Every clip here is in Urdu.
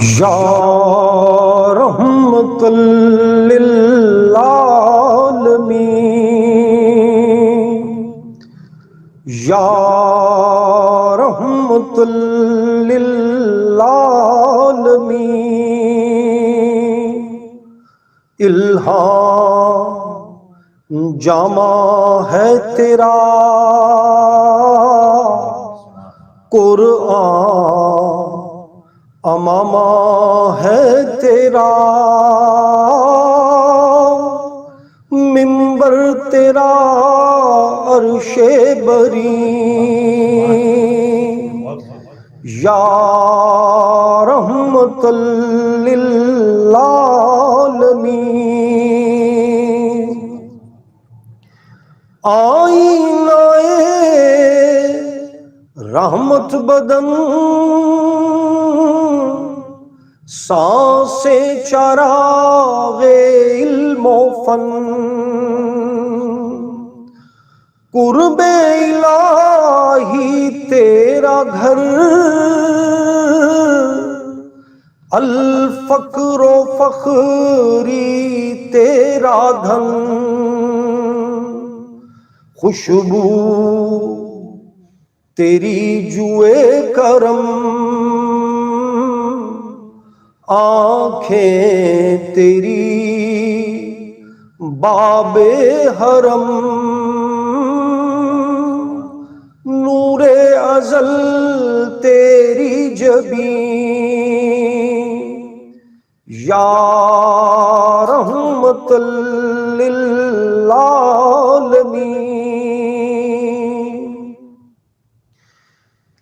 یا رحمت للعالمین، یا رحمت للعالمین، الہام جامع ہے تیرا قرآن، امامہ ہے تیرا منبر، تیرا عرش بری، یا رحمت للعالمین، آئینہ رحمت بدن، سانس چراغ علم و فن، قرب الہی تیرا گھر، الفقر و فخری تیرا دھن، خوشبو تیری جوئے کرم، آنکھیں تیری باب حرم، نور ازل تیری جبین، یا رحمت للعالمین،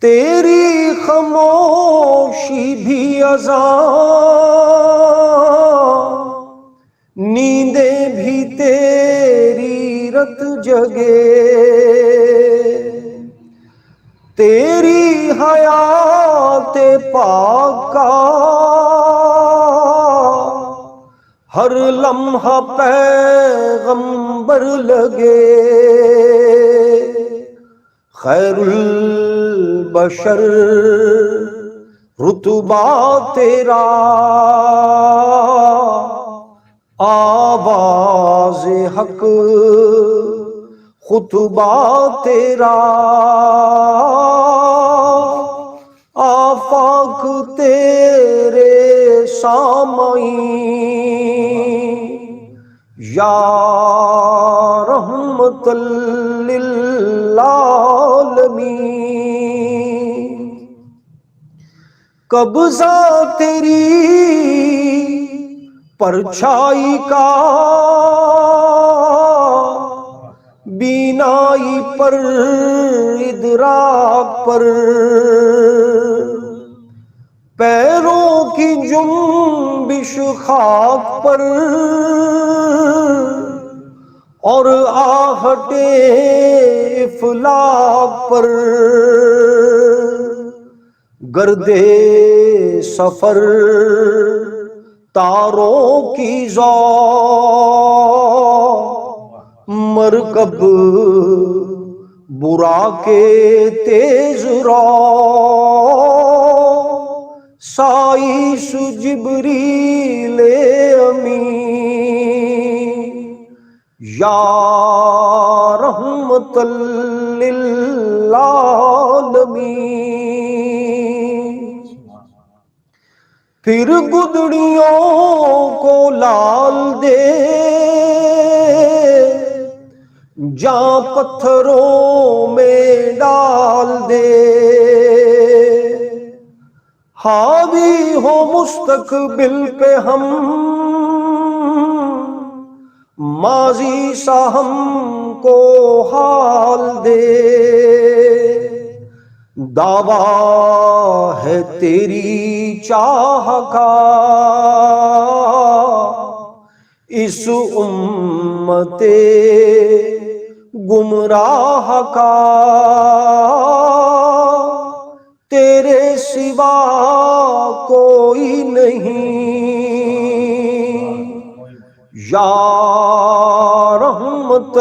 تیری خاموشی بھی اذان، نیندیں بھی تیری رت جگے، تیری حیات پاک کا ہر لمحہ پیغمبر لگے، خیر البشر رتبہ تیرا، آواز حق خطبہ تیرا، آفاق تیرے سامعین، یا رحمت للعالمین، قبضہ تیری پرچھائی کا، بینائی پر ادراک پر، پیروں کی جنبش خاک پر، اور آہٹ افلاک پر، گردے سفر تاروں کی ذوق، مرکب براق تیز رو، سائس جبریل امین، یا رحمت للعالمین، پھر گدڑیوں کو لال دے، جہاں پتھروں میں ڈال دے، حاوی ہو مستقبل پہ ہم، ماضی سا ہم کو حال دے، دعویٰ ہے تیری چاہ کا اس امت گمراہ کا، تیرے سوا کوئی نہیں، یا رحمت